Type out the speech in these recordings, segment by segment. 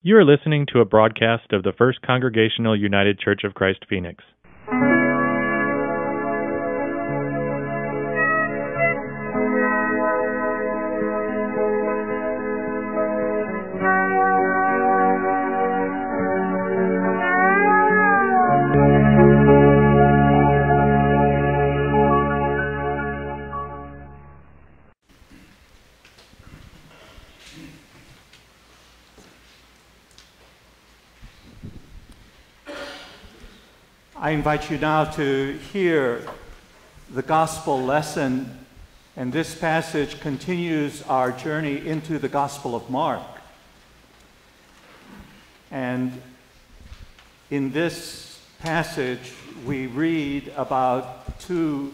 You are listening to a broadcast of the First Congregational United Church of Christ, Phoenix. I invite you now to hear the gospel lesson, and this passage continues our journey into the Gospel of Mark. And in this passage, we read about two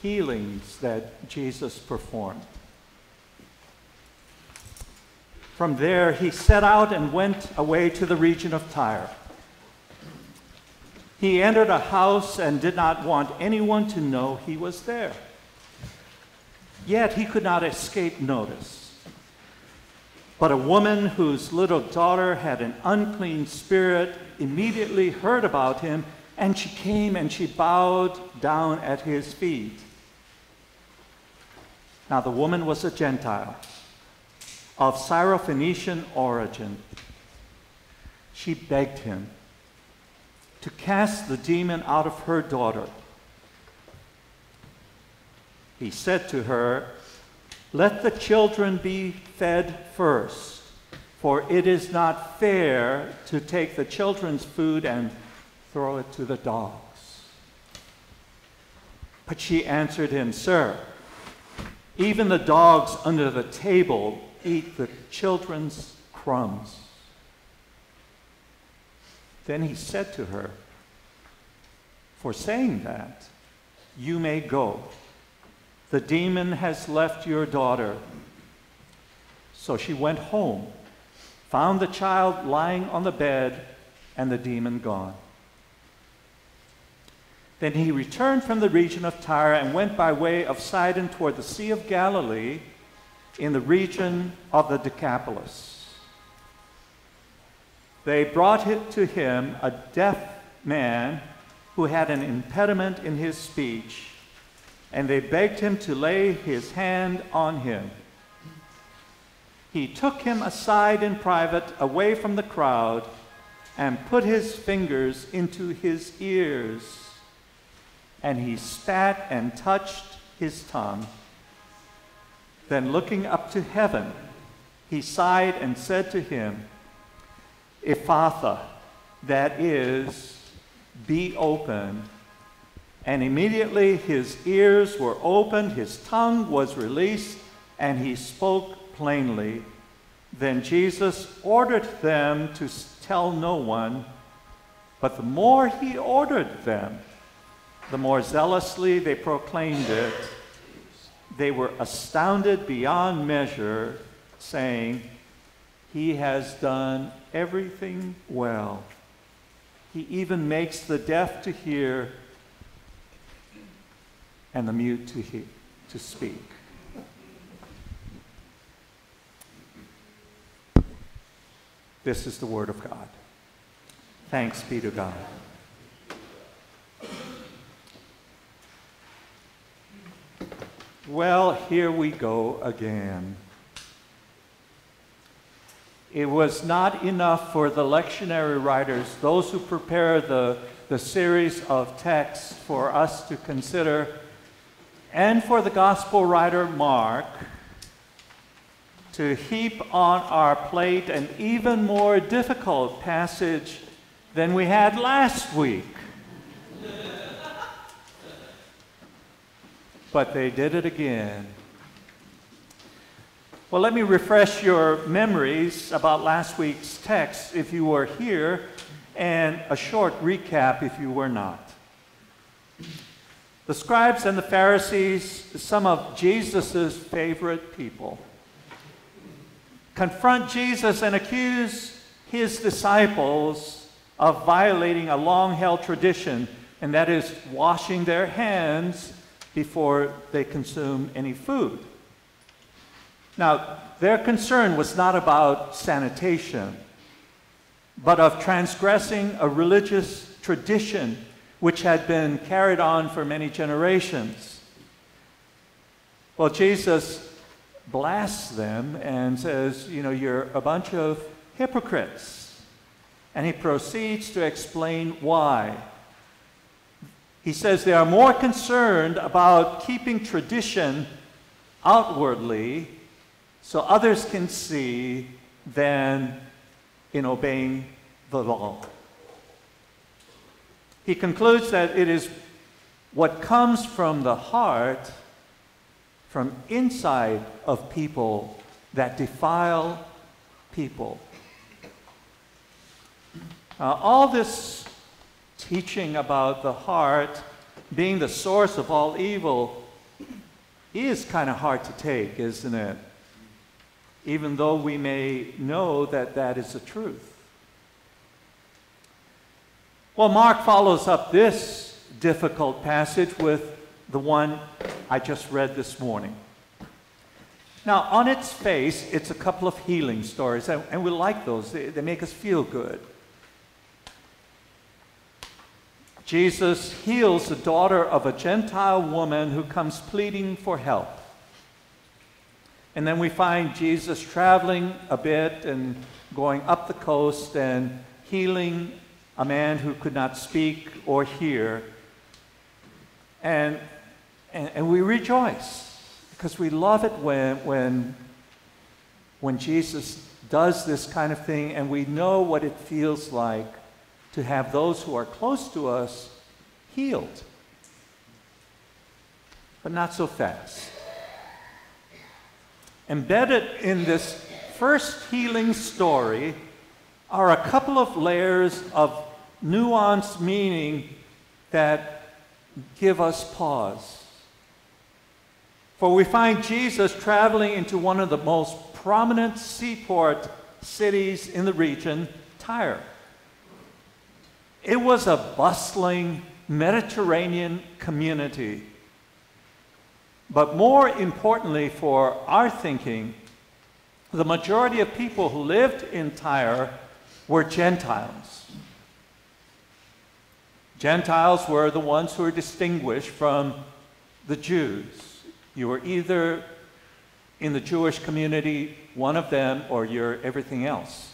healings that Jesus performed. From there, he set out and went away to the region of Tyre. He entered a house and did not want anyone to know he was there. Yet he could not escape notice. But a woman whose little daughter had an unclean spirit immediately heard about him, and she came and she bowed down at his feet. Now the woman was a Gentile of Syrophoenician origin. She begged him to cast the demon out of her daughter. He said to her, "Let the children be fed first, for it is not fair to take the children's food and throw it to the dogs." But she answered him, "Sir, even the dogs under the table eat the children's crumbs." Then he said to her, "For saying that, you may go. The demon has left your daughter." So she went home, found the child lying on the bed, and the demon gone. Then he returned from the region of Tyre and went by way of Sidon toward the Sea of Galilee in the region of the Decapolis. They brought to him a deaf man who had an impediment in his speech, and they begged him to lay his hand on him. He took him aside in private, away from the crowd, and put his fingers into his ears, and he spat and touched his tongue. Then looking up to heaven, he sighed and said to him, "Ephphatha," that is, be open. And immediately his ears were opened, his tongue was released, and he spoke plainly. Then Jesus ordered them to tell no one, but the more he ordered them, the more zealously they proclaimed it. They were astounded beyond measure, saying, "He has done everything well. He even makes the deaf to hear and the mute to speak." This is the word of God. Thanks be to God. Well, here we go again. It was not enough for the lectionary writers, those who prepare the series of texts for us to consider, and for the gospel writer Mark to heap on our plate an even more difficult passage than we had last week. But they did it again. Well, let me refresh your memories about last week's text if you were here, and a short recap if you were not. The scribes and the Pharisees, some of Jesus' favorite people, confront Jesus and accuse his disciples of violating a long-held tradition, and that is washing their hands before they consume any food. Now, their concern was not about sanitation, but of transgressing a religious tradition which had been carried on for many generations. Well, Jesus blasts them and says, you're a bunch of hypocrites. And he proceeds to explain why. He says they are more concerned about keeping tradition outwardly so others can see than in obeying the law. He concludes that it is what comes from the heart, from inside of people, that defile people. All this teaching about the heart being the source of all evil is kind of hard to take, isn't it? Even though we may know that that is the truth. Well, Mark follows up this difficult passage with the one I just read this morning. Now, on its face, it's a couple of healing stories, and we like those. They make us feel good. Jesus heals the daughter of a Gentile woman who comes pleading for help. And then we find Jesus traveling a bit and going up the coast and healing a man who could not speak or hear. And we rejoice because we love it when Jesus does this kind of thing, and we know what it feels like to have those who are close to us healed. But not so fast. Embedded in this first healing story are a couple of layers of nuanced meaning that give us pause. For we find Jesus traveling into one of the most prominent seaport cities in the region, Tyre. It was a bustling Mediterranean community. But more importantly for our thinking, the majority of people who lived in Tyre were Gentiles. Gentiles were the ones who were distinguished from the Jews. You were either in the Jewish community, one of them, or you're everything else.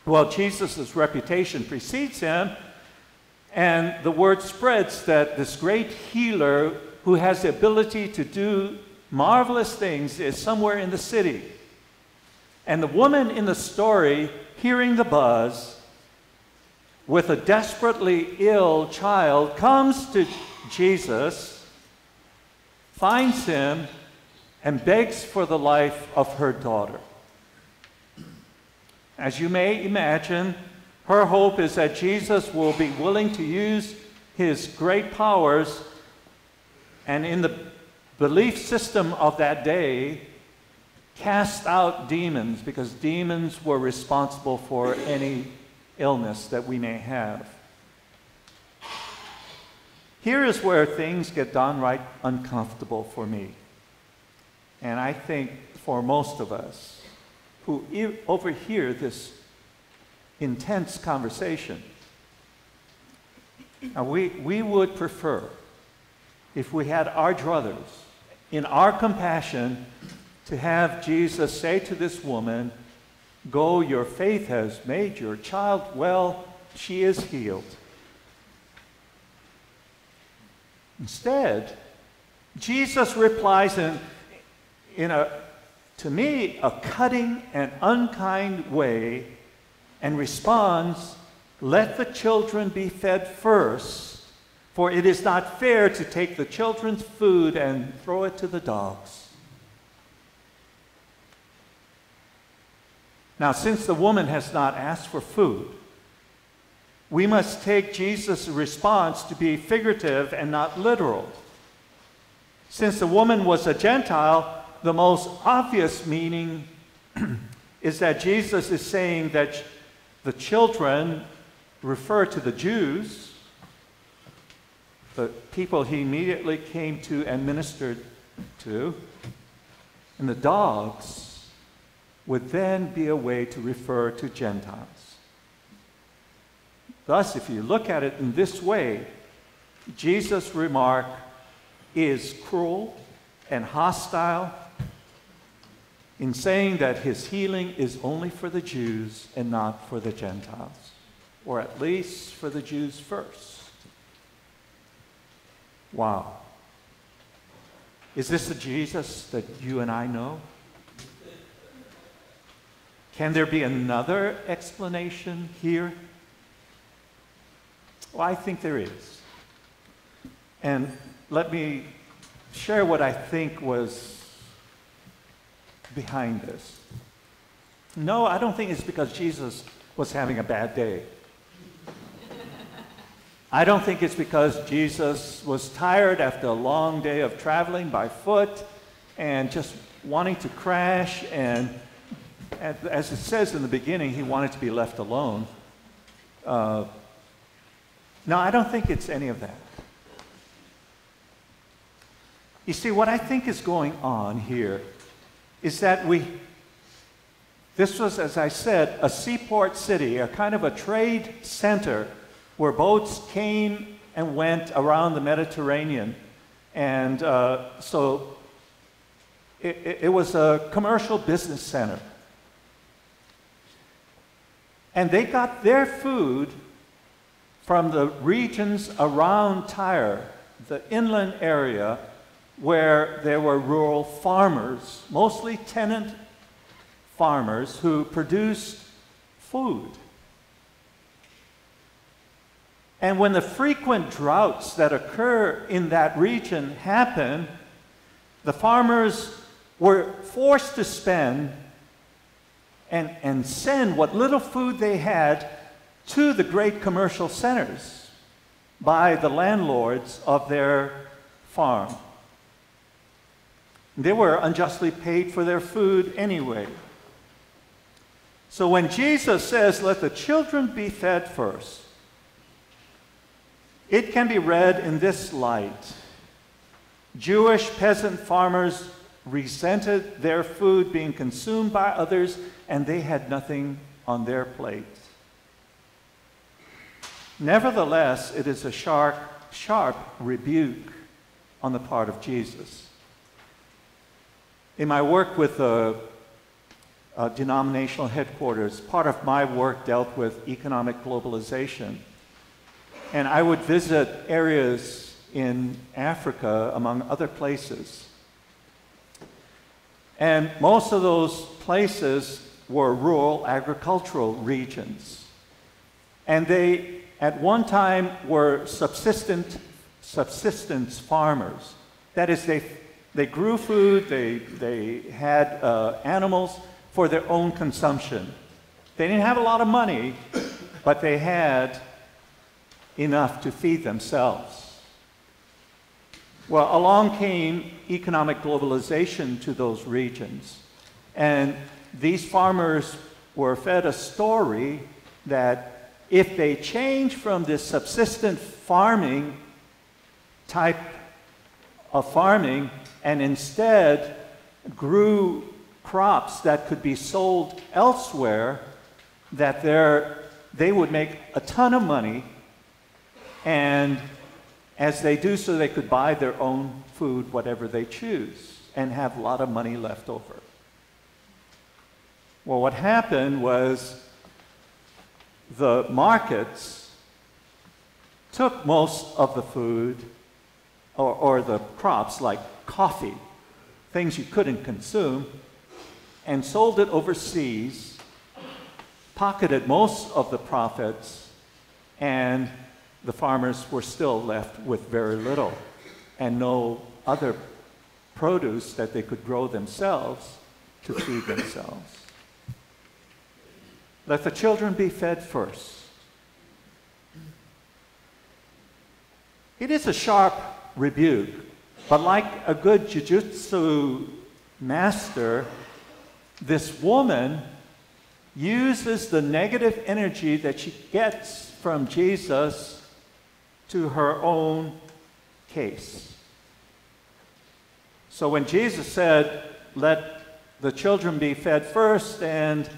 Well, Jesus' reputation precedes him, and the word spreads that this great healer who has the ability to do marvelous things is somewhere in the city. And the woman in the story, hearing the buzz, with a desperately ill child, comes to Jesus, finds him, and begs for the life of her daughter. As you may imagine, her hope is that Jesus will be willing to use his great powers, and in the belief system of that day, cast out demons, because demons were responsible for any illness that we may have. Here is where things get downright uncomfortable for me, and I think for most of us who overhear this intense conversation. Now, we would prefer, if we had our druthers, in our compassion, to have Jesus say to this woman, "Go, your faith has made your child well, she is healed." Instead, Jesus replies in a, to me, a cutting and unkind way, and responds, "Let the children be fed first, for it is not fair to take the children's food and throw it to the dogs." Now, since the woman has not asked for food, we must take Jesus' response to be figurative and not literal. Since the woman was a Gentile, the most obvious meaning is that Jesus is saying that the children refer to the Jews, the people he immediately came to and ministered to, and the dogs would then be a way to refer to Gentiles. Thus, if you look at it in this way, Jesus' remark is cruel and hostile in saying that his healing is only for the Jews and not for the Gentiles, or at least for the Jews first. Wow. Is this the Jesus that you and I know? Can there be another explanation here? Well, I think there is. And let me share what I think was behind this. No, I don't think it's because Jesus was having a bad day. I don't think it's because Jesus was tired after a long day of traveling by foot and just wanting to crash, and as it says in the beginning, he wanted to be left alone. No, I don't think it's any of that. You see, what I think is going on here is that this was, as I said, a seaport city, a kind of a trade center where boats came and went around the Mediterranean. And so it was a commercial business center. And they got their food from the regions around Tyre, the inland area, where there were rural farmers, mostly tenant farmers, who produced food. And when the frequent droughts that occur in that region happen, the farmers were forced to spend and send what little food they had to the great commercial centers by the landlords of their farm. They were unjustly paid for their food anyway. So when Jesus says, "Let the children be fed first," it can be read in this light. Jewish peasant farmers resented their food being consumed by others, and they had nothing on their plate. Nevertheless, it is a sharp rebuke on the part of Jesus. In my work with the denominational headquarters, part of my work dealt with economic globalization. And I would visit areas in Africa, among other places. And most of those places were rural agricultural regions. And they, at one time, were subsistence farmers. That is, they grew food, they had animals for their own consumption. They didn't have a lot of money, but they had enough to feed themselves. Well, along came economic globalization to those regions. And these farmers were fed a story that if they change from this subsistent farming type of farming and instead grew crops that could be sold elsewhere, that they would make a ton of money, and as they do so, they could buy their own food, whatever they choose, and have a lot of money left over. Well, what happened was the markets took most of the food or the crops, like coffee, things you couldn't consume, and sold it overseas, pocketed most of the profits, and the farmers were still left with very little and no other produce that they could grow themselves to feed themselves. Let the children be fed first. It is a sharp rebuke, but like a good jiu-jitsu master, this woman uses the negative energy that she gets from Jesus to her own case. So when Jesus said, let the children be fed first and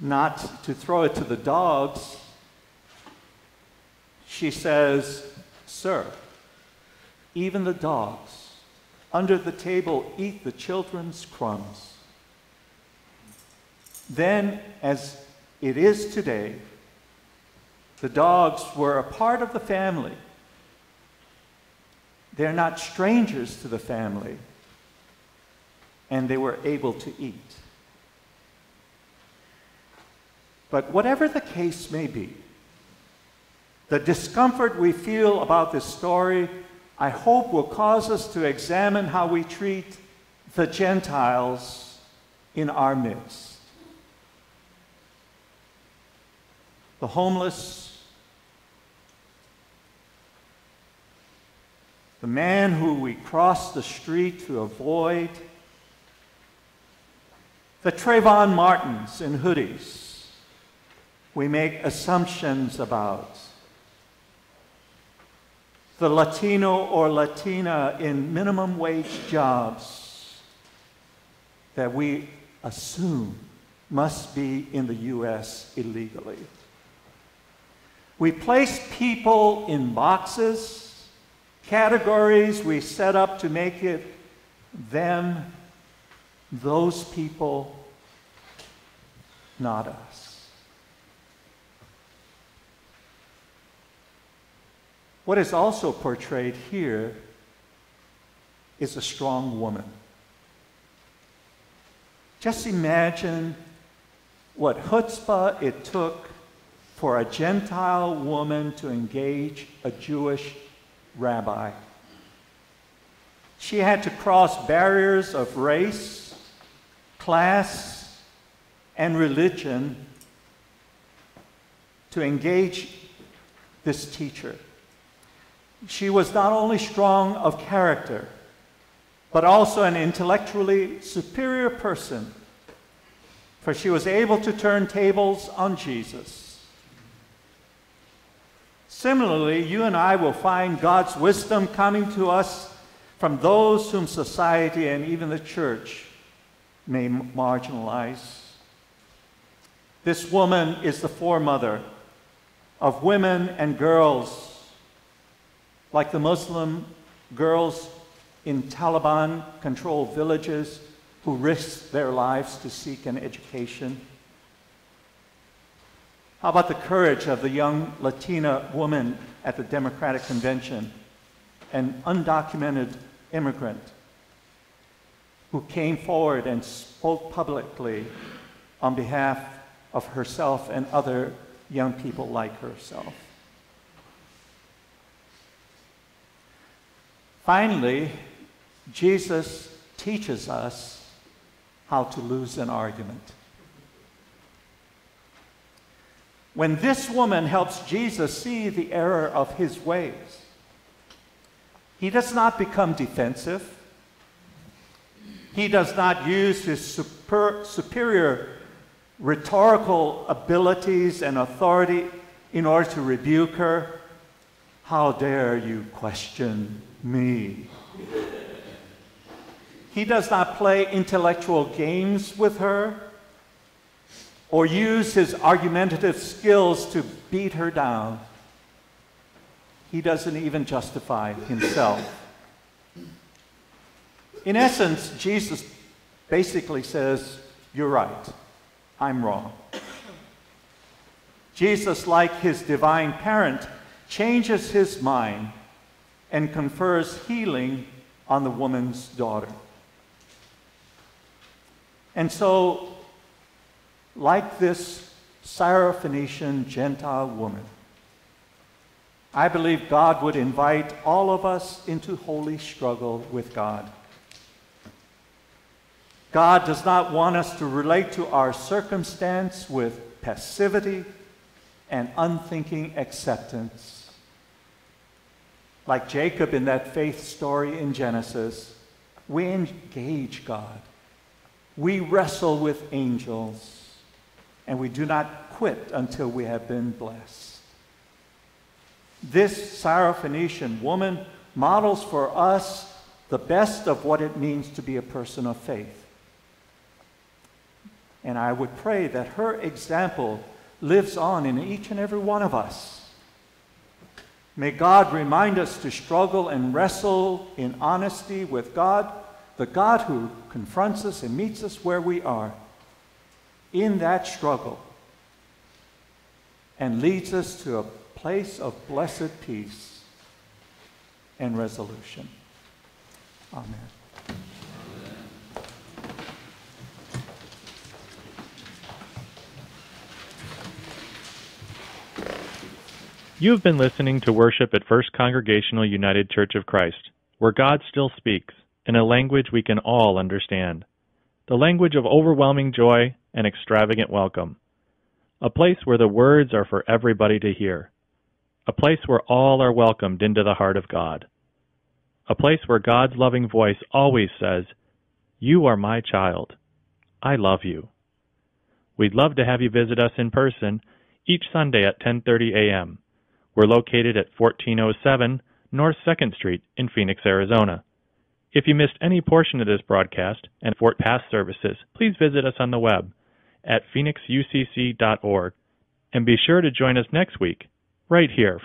not to throw it to the dogs, she says, "Sir, even the dogs under the table eat the children's crumbs." Then, as it is today, the dogs were a part of the family. They're not strangers to the family, and they were able to eat. But whatever the case may be, the discomfort we feel about this story, I hope, will cause us to examine how we treat the Gentiles in our midst. The homeless, the man who we cross the street to avoid, the Trayvon Martins in hoodies we make assumptions about, the Latino or Latina in minimum wage jobs that we assume must be in the U.S. illegally. We place people in boxes, categories we set up to make it them, those people, not us. What is also portrayed here is a strong woman. Just imagine what chutzpah it took for a Gentile woman to engage a Jewish rabbi. She had to cross barriers of race, class, and religion to engage this teacher. She was not only strong of character, but also an intellectually superior person, for she was able to turn tables on Jesus. Similarly, you and I will find God's wisdom coming to us from those whom society and even the church may marginalize. This woman is the foremother of women and girls like the Muslim girls in Taliban-controlled villages who risked their lives to seek an education. How about the courage of the young Latina woman at the Democratic Convention, an undocumented immigrant who came forward and spoke publicly on behalf of herself and other young people like herself? Finally, Jesus teaches us how to lose an argument. When this woman helps Jesus see the error of his ways, he does not become defensive. He does not use his superior rhetorical abilities and authority in order to rebuke her. "How dare you question me?" He does not play intellectual games with her or use his argumentative skills to beat her down. He doesn't even justify himself. In essence, Jesus basically says, "You're right, I'm wrong." Jesus, like his divine parent, changes his mind and confers healing on the woman's daughter. And so, like this Syrophoenician Gentile woman, I believe God would invite all of us into holy struggle with God. God does not want us to relate to our circumstance with passivity and unthinking acceptance. Like Jacob in that faith story in Genesis, we engage God. We wrestle with angels, and we do not quit until we have been blessed. This Syrophoenician woman models for us the best of what it means to be a person of faith. And I would pray that her example lives on in each and every one of us. May God remind us to struggle and wrestle in honesty with God, the God who confronts us and meets us where we are, in that struggle, and leads us to a place of blessed peace and resolution. Amen. You have been listening to worship at First Congregational United Church of Christ, where God still speaks in a language we can all understand, the language of overwhelming joy and extravagant welcome, a place where the words are for everybody to hear, a place where all are welcomed into the heart of God, a place where God's loving voice always says, "You are my child. I love you." We'd love to have you visit us in person each Sunday at 10:30 a.m. We're located at 1407 North 2nd Street in Phoenix, Arizona. If you missed any portion of this broadcast and for past services, please visit us on the web at phoenixucc.org and be sure to join us next week, right here